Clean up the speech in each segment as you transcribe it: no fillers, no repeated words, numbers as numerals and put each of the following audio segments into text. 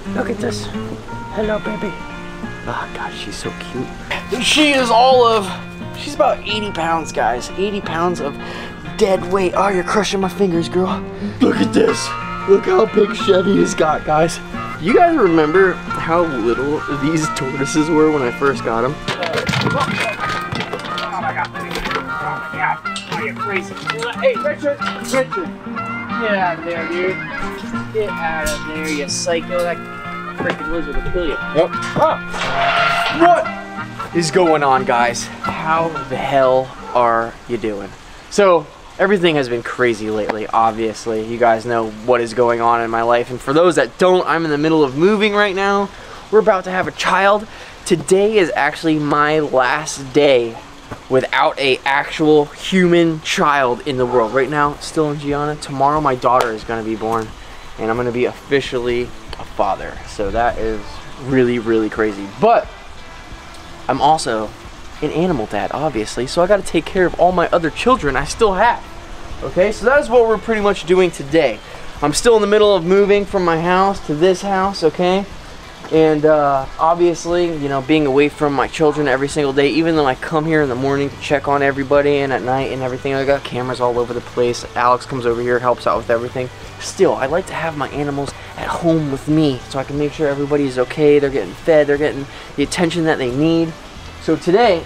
Look at this. Hello, baby. Oh, God, she's so cute. She is all of, she's about 80 pounds, guys. 80 pounds of dead weight. Oh, you're crushing my fingers, girl. Look at this. Look how big Chevy has got, guys. You guys remember how little these tortoises were when I first got them? Oh my God. Oh my God. Oh, you're crazy. Hey, Richard. Richard. Get out of there, dude. Get out of there, you psycho. That freaking lizard will kill you. Yep. Ah. What is going on, guys? How the hell are you doing? So, everything has been crazy lately, obviously. You guys know what is going on in my life. And for those that don't, I'm in the middle of moving right now. We're about to have a child. Today is actually my last day without a actual human child in the world. Right now, still in Gianna. Tomorrow, my daughter is going to be born. And I'm going to be officially a father. So that is really, really crazy. But I'm also an animal dad, obviously, so I got to take care of all my other children I still have. Okay, so that is what we're pretty much doing today. I'm still in the middle of moving from my house to this house, okay? And obviously, you know, being away from my children every single day, even though I come here in the morning to check on everybody and at night and everything, I got cameras all over the place. Alex comes over here, helps out with everything. Still, I like to have my animals at home with me so I can make sure everybody's okay, they're getting fed, they're getting the attention that they need. So today,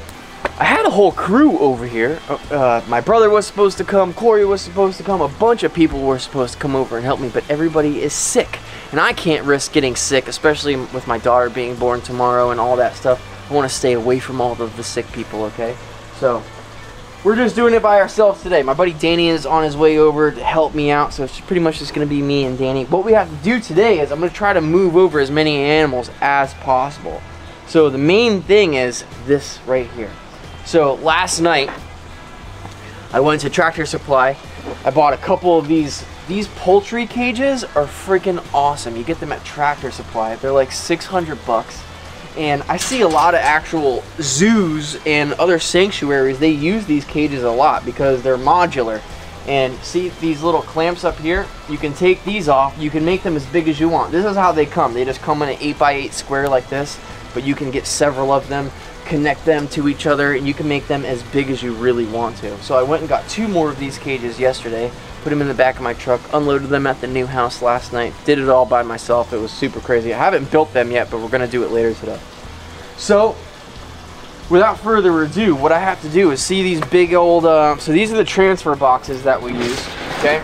I had a whole crew over here. My brother was supposed to come, Corey was supposed to come, a bunch of people were supposed to come over and help me, but everybody is sick. And I can't risk getting sick, especially with my daughter being born tomorrow and all that stuff. I want to stay away from all of the sick people, okay? So, we're just doing it by ourselves today. My buddy Danny is on his way over to help me out, so it's pretty much just going to be me and Danny. What we have to do today is I'm going to try to move over as many animals as possible. So the main thing is this right here. So last night, I went to Tractor Supply. I bought a couple of these. These poultry cages are freaking awesome. You get them at Tractor Supply. They're like 600 bucks. And I see a lot of actual zoos and other sanctuaries, they use these cages a lot because they're modular. And see these little clamps up here? You can take these off. You can make them as big as you want. This is how they come. They just come in an 8x8 square like this. But you can get several of them, connect them to each other, and you can make them as big as you really want to. So I went and got 2 more of these cages yesterday, put them in the back of my truck, unloaded them at the new house last night, did it all by myself. It was super crazy. I haven't built them yet, but we're going to do it later today. So, without further ado, what I have to do is see these big old, so these are the transfer boxes that we use, okay?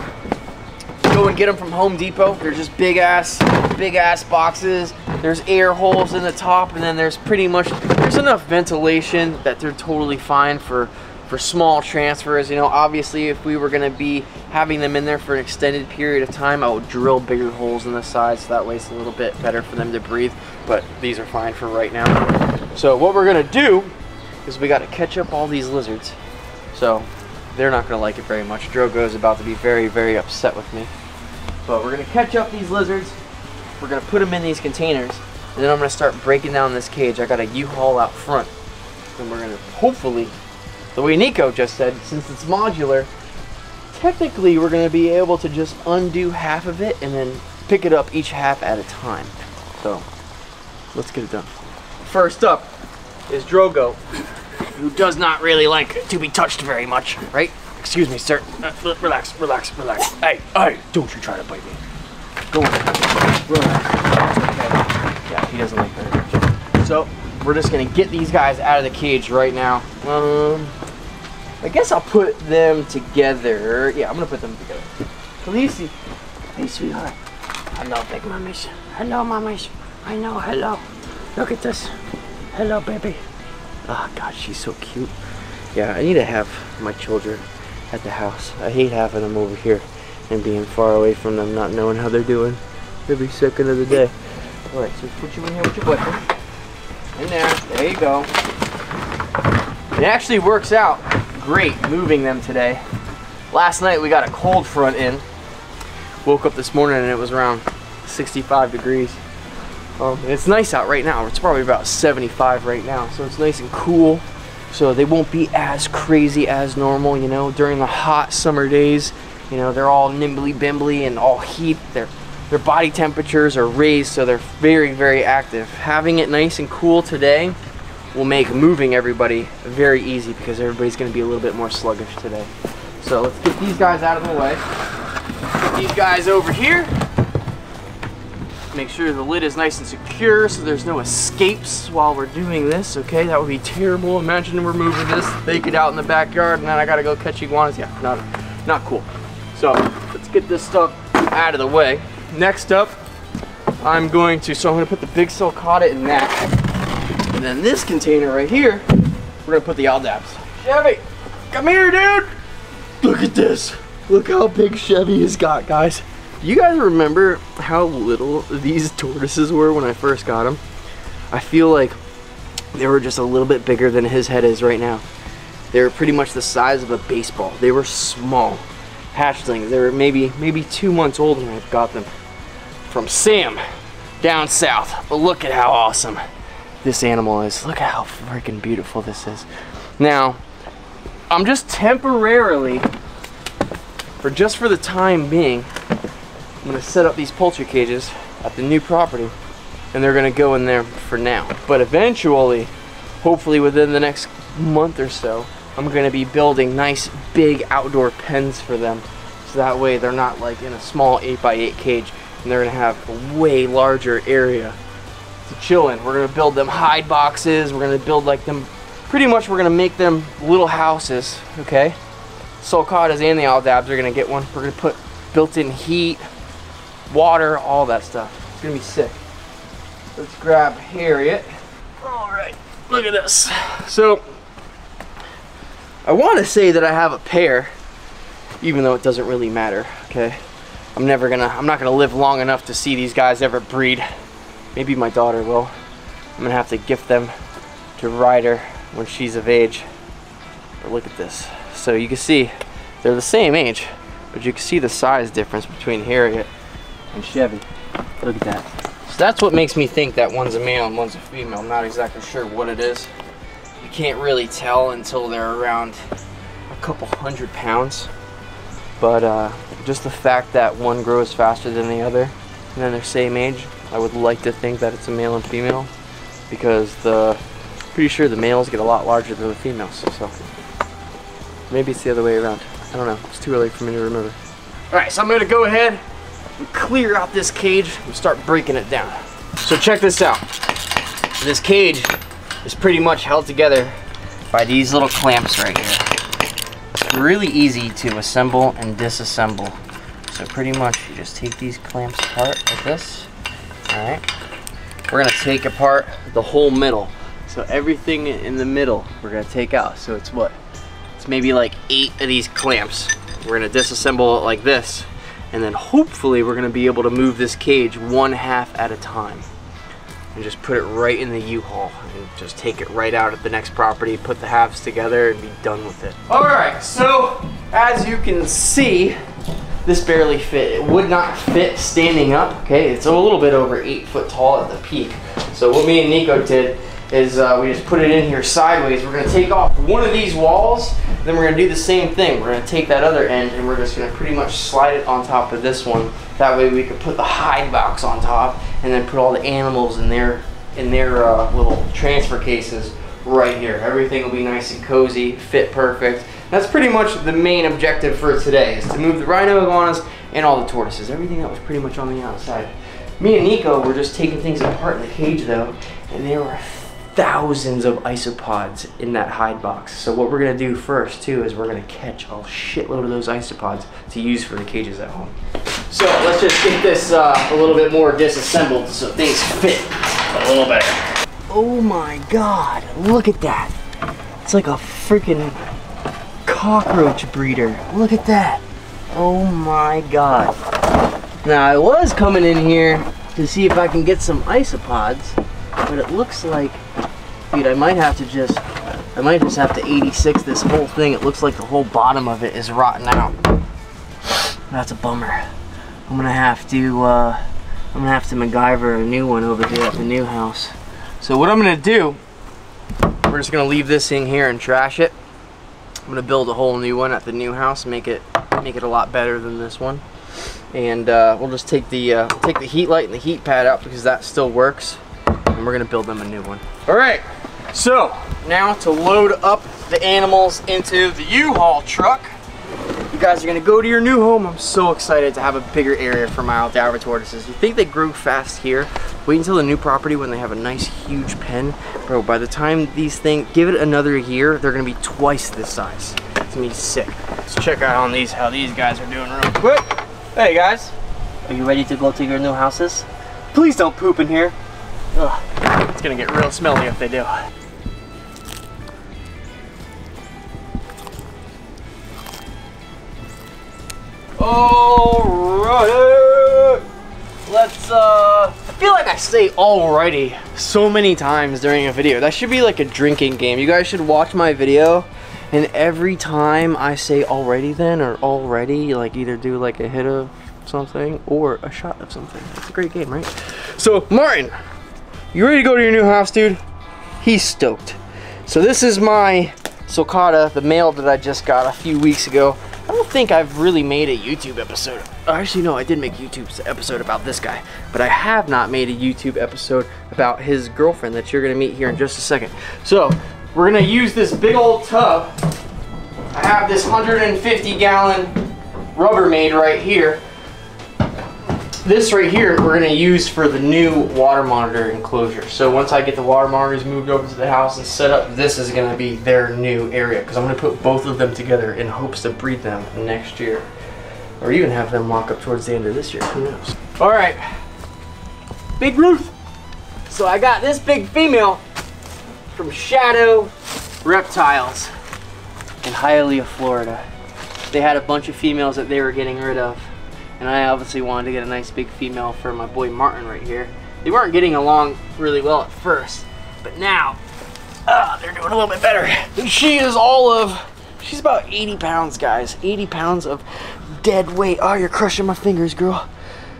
Go and get them from Home Depot. They're just big ass boxes. There's air holes in the top, and then there's pretty much, there's enough ventilation that they're totally fine for small transfers. You know, obviously if we were going to be having them in there for an extended period of time, I would drill bigger holes in the sides so that way it's a little bit better for them to breathe, but these are fine for right now. So what we're going to do is we got to catch up all these lizards. So they're not going to like it very much. Drogo is about to be very, very upset with me. But we're going to catch up these lizards. We're going to put them in these containers, and then I'm going to start breaking down this cage. I got a U-Haul out front, and we're going to hopefully, the way Nico just said, since it's modular, technically we're going to be able to just undo half of it and then pick it up each half at a time. So let's get it done. First up is Drogo, who does not really like to be touched very much, right? Excuse me, sir. Relax, relax, relax. Hey, hey, don't you try to bite me. Go on. Relax. Okay. Yeah, he doesn't like that. So, we're just going to get these guys out of the cage right now. I guess I'll put them together. Yeah, I'm going to put them together. Khaleesi. Hey, sweetheart. Hello, big mummies. Hello, mummies. I know, hello. Look at this. Hello, baby. Oh, God, she's so cute. Yeah, I need to have my children at the house. I hate having them over here and being far away from them, not knowing how they're doing every second of the day. Alright, so put you in here with your boyfriend. In there you go. It actually works out great moving them today. Last night we got a cold front in. Woke up this morning and it was around 65 degrees. It's nice out right now. It's probably about 75 right now, so it's nice and cool. So they won't be as crazy as normal, you know, during the hot summer days. You know, they're all nimbly bimbly and all heat. They're their body temperatures are raised, so they're very, very active. Having it nice and cool today will make moving everybody very easy because everybody's going to be a little bit more sluggish today. So let's get these guys out of the way. Get these guys over here. Make sure the lid is nice and secure so there's no escapes while we're doing this, okay? That would be terrible. Imagine we're moving this, bake it out in the backyard, and then I gotta go catch iguanas. Yeah, not cool. So let's get this stuff out of the way. Next up, I'm gonna put the big sulcata in that. And then this container right here, we're gonna put the aldabs. Chevy, come here, dude. Look at this. Look how big Chevy has got, guys. You guys remember how little these tortoises were when I first got them? I feel like they were just a little bit bigger than his head is right now. They were pretty much the size of a baseball. They were small hatchlings. They were maybe 2 months old when I got them from Sam down south. But look at how awesome this animal is. Look at how freaking beautiful this is. Now, I'm just temporarily, just for the time being, I'm gonna set up these poultry cages at the new property, and they're gonna go in there for now. But eventually, hopefully within the next month or so, I'm gonna be building nice big outdoor pens for them. So that way they're not like in a small 8x8 cage, and they're gonna have a way larger area to chill in. We're gonna build them hide boxes. We're gonna build like them, pretty much we're gonna make them little houses, okay? Sulcatas and the aldabs are gonna get one. We're gonna put built-in heat, water, all that stuff. It's gonna be sick. Let's grab Harriet. All right, look at this. So I want to say that I have a pair, even though it doesn't really matter. Okay, I'm not gonna live long enough to see these guys ever breed. Maybe my daughter will. I'm gonna have to gift them to Ryder when she's of age. But look at this. So you can see they're the same age, but you can see the size difference between Harriet and Chevy. Look at that. So that's what makes me think that one's a male and one's a female. I'm not exactly sure what it is. You can't really tell until they're around a couple 100 pounds. But just the fact that one grows faster than the other and then they're same age, I would like to think that it's a male and female, because pretty sure the males get a lot larger than the females. So maybe it's the other way around. I don't know. It's too early for me to remember. All right, so I'm gonna go ahead and clear out this cage and start breaking it down. So check this out. This cage is pretty much held together by these little clamps right here. It's really easy to assemble and disassemble. So pretty much you just take these clamps apart like this. All right. We're gonna take apart the whole middle. So everything in the middle we're gonna take out. So it's what? It's maybe like 8 of these clamps. We're gonna disassemble it like this. And then hopefully we're gonna be able to move this cage 1/2 at a time. And just put it right in the U-Haul and just take it right out at the next property, put the halves together and be done with it. All right, so as you can see, this barely fit. It would not fit standing up, okay? It's a little bit over 8 foot tall at the peak. So what me and Nico did is we just put it in here sideways. We're gonna take off one of these walls, then we're gonna do the same thing. We're gonna take that other end and we're just gonna pretty much slide it on top of this one. That way we could put the hide box on top and then put all the animals in their little transfer cases right here. Everything will be nice and cozy, fit perfect. That's pretty much the main objective for today, is to move the rhino iguanas and all the tortoises. Everything that was pretty much on the outside. Me and Nico were just taking things apart in the cage though, and there were thousands of isopods in that hide box. So what we're gonna do first too is we're gonna catch a shitload of those isopods to use for the cages at home. So let's just get this a little bit more disassembled so things fit a little better. Oh my God, look at that. It's like a freaking cockroach breeder. Look at that. Oh my God. Now I was coming in here to see if I can get some isopods, but it looks like, dude, I might just have to 86 this whole thing. It looks like the whole bottom of it is rotten out. That's a bummer. I'm gonna have to MacGyver a new one over here at the new house. So what I'm gonna do, we're just gonna leave this in here and trash it. I'm gonna build a whole new one at the new house, make it a lot better than this one. And we'll just take the heat light and the heat pad out because that still works. And we're gonna build them a new one. All right, so now to load up the animals into the U-Haul truck. You guys are gonna go to your new home. I'm so excited to have a bigger area for my Aldabra tortoises. You think they grow fast here? Wait until the new property when they have a nice huge pen. Bro, by the time these things, give it another year, they're gonna be twice this size. It's gonna be sick. Let's check out on these, how these guys are doing real quick. Hey guys, are you ready to go to your new houses? Please don't poop in here. Ugh, it's gonna get real smelly if they do. Alright, let's I feel like I say alrighty so many times during a video. That should be like a drinking game. You guys should watch my video and every time I say alrighty then or already, like either do like a hit of something or a shot of something. It's a great game, right? So Martin, you ready to go to your new house, dude? He's stoked. So this is my sulcata, the male that I just got a few weeks ago. I don't think I've really made a YouTube episode. Actually, no, I did make a YouTube episode about this guy, but I have not made a YouTube episode about his girlfriend that you're gonna meet here in just a second. So, we're gonna use this big old tub. I have this 150-gallon Rubbermaid right here. This right here, we're gonna use for the new water monitor enclosure. So once I get the water monitors moved over to the house and set up, this is gonna be their new area because I'm gonna put both of them together in hopes to breed them next year. Or even have them lock up towards the end of this year, who knows? All right, Big Ruth. So I got this big female from Shadow Reptiles in Hialeah, Florida. They had a bunch of females that they were getting rid of. And I obviously wanted to get a nice big female for my boy Martin right here. They weren't getting along really well at first, but now they're doing a little bit better. And she is she's about 80 pounds, guys. 80 pounds of dead weight. Oh, you're crushing my fingers, girl.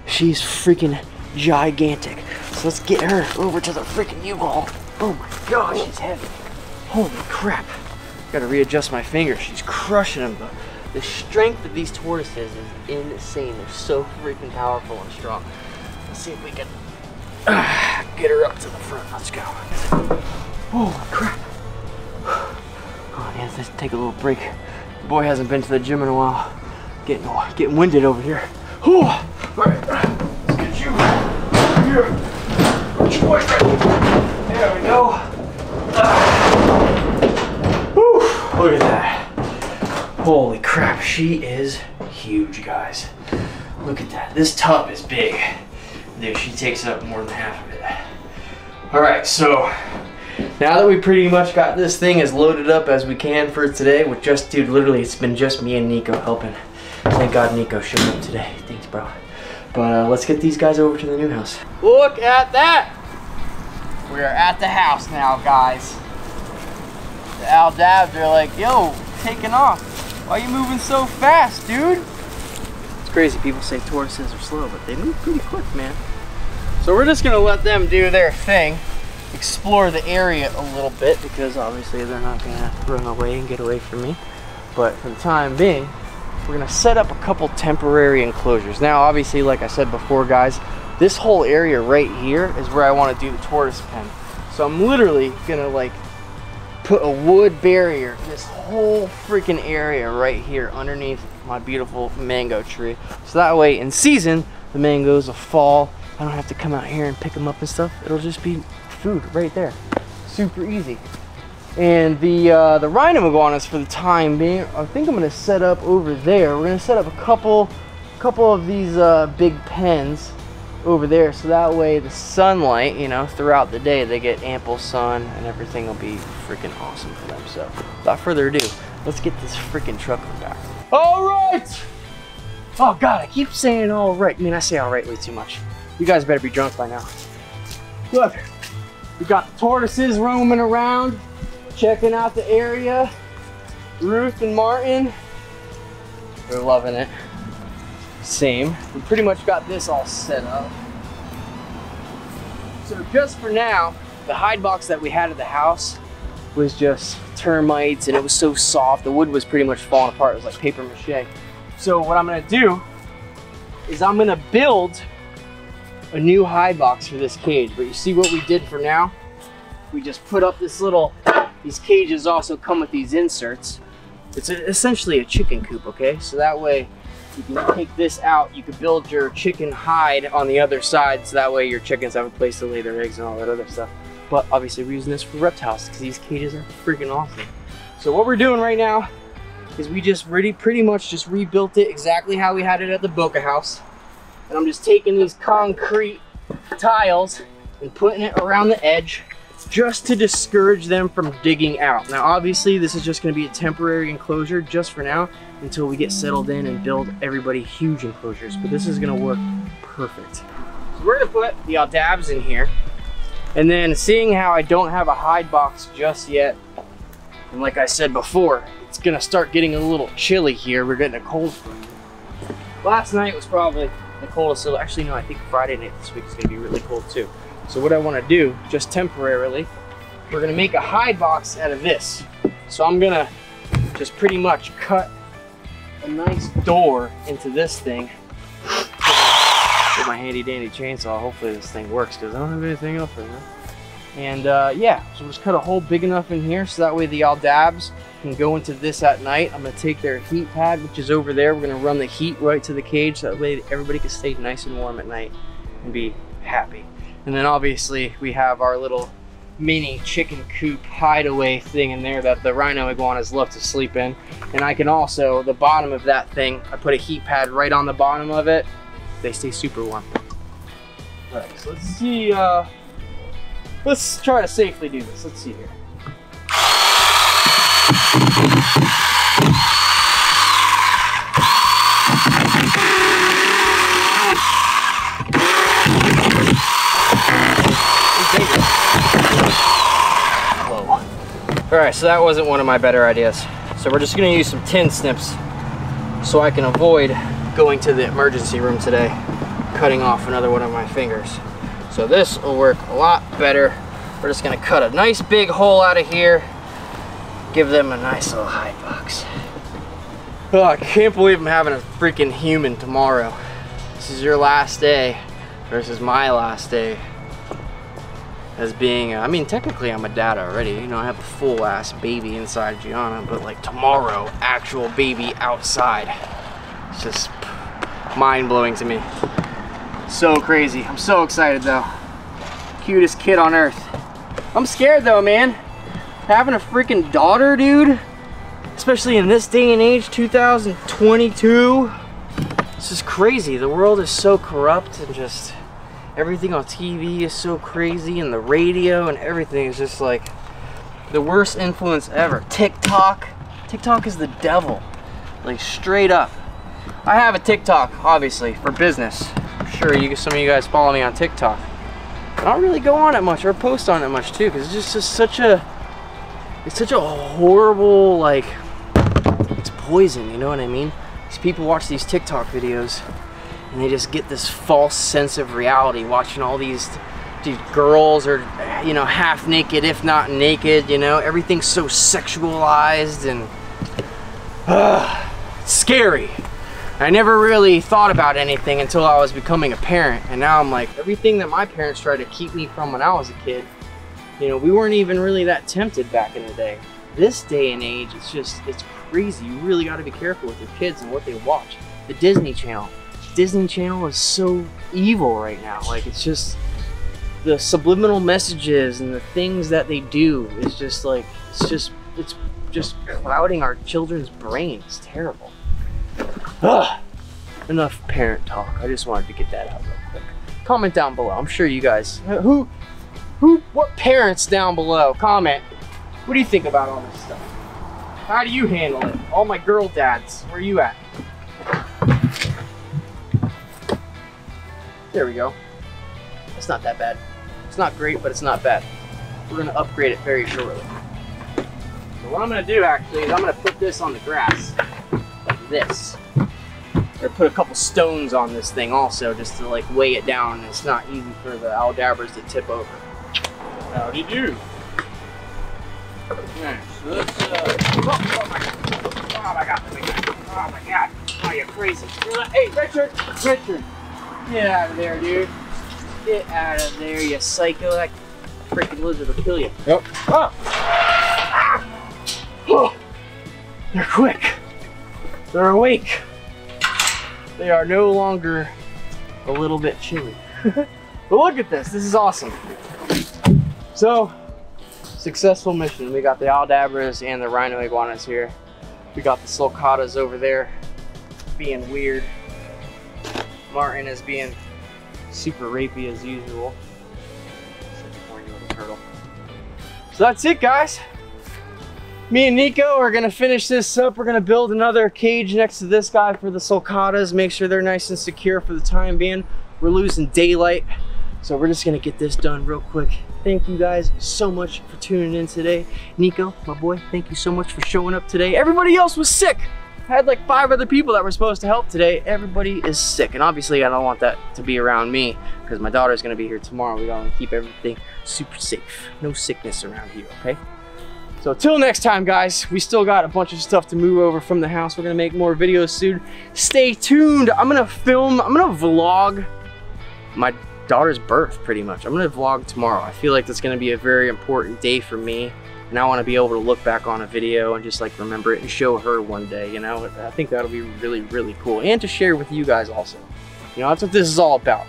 She's freaking gigantic. So let's get her over to the freaking U-Haul. Oh my gosh, she's heavy. Holy crap. Gotta readjust my fingers. She's crushing them though. The strength of these tortoises is insane. They're so freaking powerful and strong. Let's see if we can get her up to the front. Let's go. Holy crap. Oh, yeah, let's take a little break. The boy hasn't been to the gym in a while. Getting winded over here. All right, let's get you here. Put your boy right here. There we go. Look at that. Holy crap, she is huge, guys. Look at that. This tub is big. Dude, she takes up more than half of it. All right, so now that we pretty much got this thing as loaded up as we can for today, with just, dude, literally it's been just me and Nico helping. Thank God Nico showed up today. Thanks, bro. But let's get these guys over to the new house. Look at that. We are at the house now, guys. The Aldabs are like, yo, taking off. Why are you moving so fast, dude? It's crazy, people say tortoises are slow, but they move pretty quick, man. So we're just gonna let them do their thing, explore the area a little bit, because obviously they're not gonna run away and get away from me. But for the time being, we're gonna set up a couple temporary enclosures. Now, obviously, like I said before, guys, this whole area right here is where I wanna do the tortoise pen. So I'm literally gonna like put a wood barrier this whole freaking area right here underneath my beautiful mango tree, so that way in season the mangoes will fall. I don't have to come out here and pick them up and stuff. It'll just be food right there, super easy. And the rhino iguanas, for the time being, I think I'm gonna set up over there. We're gonna set up a couple of these big pens over there, so that way the sunlight, you know, throughout the day, they get ample sun and everything will be freaking awesome for them. So without further ado, let's get this freaking truck back. All right. Oh God, I keep saying all right. I mean, I say all right way too much. You guys better be drunk by now. Look, we got the tortoises roaming around, checking out the area. Ruth and Martin, they're loving it. Same. We pretty much got this all set up. So just for now, the hide box that we had at the house was just termites and it was so soft. The wood was pretty much falling apart. It was like paper mache. So what I'm gonna do is I'm gonna build a new hide box for this cage. But you see what we did for now? We just put up this little, these cages also come with these inserts. It's essentially a chicken coop, okay? So that way you can take this out, you can build your chicken hide on the other side, so that way your chickens have a place to lay their eggs and all that other stuff. But obviously we're using this for reptiles because these cages are freaking awesome. So what we're doing right now is we just pretty much just rebuilt it exactly how we had it at the Boca house. And I'm just taking these concrete tiles and putting it around the edge just to discourage them from digging out. Now obviously this is just going to be a temporary enclosure just for now until we get settled in and build everybody huge enclosures, but this is going to work perfect. So we're going to put the aldabs in here, and then seeing how I don't have a hide box just yet, and like I said before, it's going to start getting a little chilly here. We're getting a cold front. Last night was probably the coldest. Actually no, I think Friday night this week is going to be really cold too. So what I want to do, just temporarily, we're going to make a hide box out of this. So I'm going to just pretty much cut a nice door into this thing with my handy dandy chainsaw. Hopefully this thing works because I don't have anything else right now. And yeah, so just cut a hole big enough in here so that way the aldabs can go into this at night. I'm going to take their heat pad, which is over there. We're going to run the heat right to the cage so that way everybody can stay nice and warm at night and be happy. And then obviously we have our little mini chicken coop hideaway thing in there that the rhino iguanas love to sleep in. And I can also, the bottom of that thing, I put a heat pad right on the bottom of it. They stay super warm. All right, so let's see, let's try to safely do this. Let's see here. All right, so that wasn't one of my better ideas. So we're just gonna use some tin snips so I can avoid going to the emergency room today, cutting off another one of my fingers. So this will work a lot better. We're just gonna cut a nice big hole out of here, give them a nice little hide box. Oh, I can't believe I'm having a freaking human tomorrow. This is your last day versus my last day as being, I mean, technically I'm a dad already. You know, I have a full ass baby inside Gianna, but like tomorrow, actual baby outside. It's just mind blowing to me. So crazy. I'm so excited though. Cutest kid on earth. I'm scared though, man. Having a freaking daughter, dude, especially in this day and age, 2022. This is crazy. The world is so corrupt and just everything on TV is so crazy, and the radio and everything is just like the worst influence ever. TikTok is the devil, like straight up. I have a TikTok, obviously, for business. I'm sure some of you guys follow me on TikTok. I don't really go on it much or post on it much too, because it's just such a horrible, like, it's poison, you know what I mean? These people watch these TikTok videos and they just get this false sense of reality watching all these girls are, you know, half naked, if not naked, you know, everything's so sexualized and it's scary. I never really thought about anything until I was becoming a parent, and now I'm like, everything that my parents tried to keep me from when I was a kid, you know, we weren't even really that tempted back in the day. This day and age, it's crazy. You really got to be careful with your kids and what they watch. The Disney Channel is so evil right now. Like, it's just the subliminal messages and the things that they do is just like, it's just clouding our children's brains. It's terrible. Ugh. Enough parent talk. I just wanted to get that out real quick. Comment down below. I'm sure you guys, what parents down below, comment. What do you think about all this stuff? How do you handle it? All my girl dads, where are you at? There we go. It's not that bad. It's not great, but it's not bad. We're gonna upgrade it very shortly. So what I'm gonna do actually is I'm gonna put this on the grass, like this. Or put a couple stones on this thing also, just to like weigh it down. It's not easy for the aldabras to tip over. Howdy do. Alright, so let's, oh my God, I got the big guy. Oh my God. Oh, you're crazy. Hey, Richard. Richard. Get out of there, dude. Get out of there, you psycho. That freaking lizard will kill you. Yep. Oh. Ah. Oh. They're quick. They're awake. They are no longer a little bit chilly. But look at this. This is awesome. So, successful mission. We got the Aldabras and the Rhino Iguanas here. We got the Sulcatas over there being weird. Martin is being super rapey as usual. Such a horny little turtle. So that's it, guys. Me and Nico are gonna finish this up. We're gonna build another cage next to this guy for the Sulcatas. Make sure they're nice and secure for the time being. We're losing daylight, so we're just gonna get this done real quick. Thank you guys so much for tuning in today. Nico, my boy, thank you so much for showing up today. Everybody else was sick. I had like 5 other people that were supposed to help today. Everybody is sick, and obviously I don't want that to be around me because my daughter's gonna be here tomorrow. We gotta keep everything super safe. No sickness around here, okay? So till next time, guys, we still got a bunch of stuff to move over from the house. We're gonna make more videos soon. Stay tuned. I'm gonna vlog my daughter's birth pretty much. I'm gonna vlog tomorrow. I feel like that's gonna be a very important day for me, and I want to be able to look back on a video and just like remember it and show her one day, you know. I think that'll be really, really cool, and to share with you guys also. You know, that's what this is all about.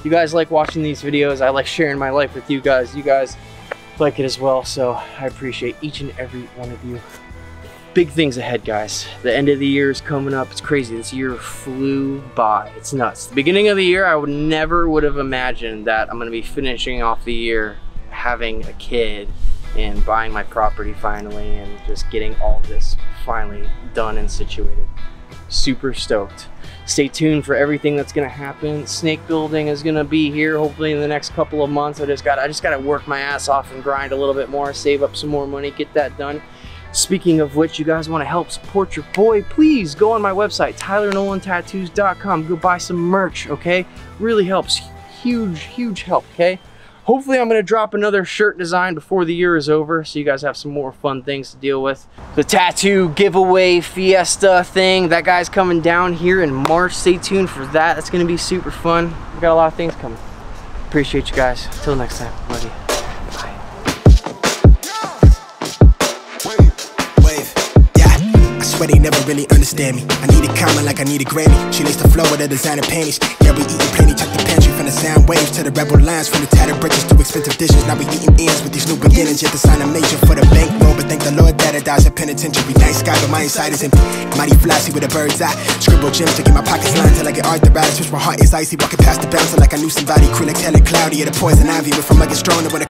You guys like watching these videos. I like sharing my life with you guys. You guys like it as well, so I appreciate each and every one of you. Big things ahead, guys. The end of the year is coming up. It's crazy. This year flew by. It's nuts. The beginning of the year, I never would have imagined that I'm gonna be finishing off the year having a kid and buying my property finally and just getting all this finally done and situated. Super stoked. Stay tuned for everything that's gonna happen. Snake building is gonna be here hopefully in the next couple of months. I just gotta work my ass off and grind a little bit more, save up some more money, get that done. Speaking of which, you guys want to help support your boy, please go on my website, TylerNolanTattoos.com. Go buy some merch, okay? Really helps. Huge, huge help, okay? Hopefully I'm going to drop another shirt design before the year is over, so you guys have some more fun things to deal with. The tattoo giveaway fiesta thing, that guy's coming down here in March. Stay tuned for that. That's going to be super fun. We got a lot of things coming. Appreciate you guys. Till next time. Love you. But they never really understand me. I need a comma like I need a Grammy. She lays the flow with her designer panties. Yeah, we eating plenty, check the pantry. From the sound waves to the rebel lines, from the tattered bridges to expensive dishes. Now we eating ends with these new beginnings. Yet the sign a major for the bankroll, but thank the Lord that I dies at penitentiary. Nice guy, but my inside is empty. Mighty flashy with a bird's eye. Scribble gems to get my pockets lined till I get arthritis. Switch my heart is icy, walking past the bouncer like I knew somebody. Crew like hella cloudy, yeah, the poison ivy. Went from like a strong to when I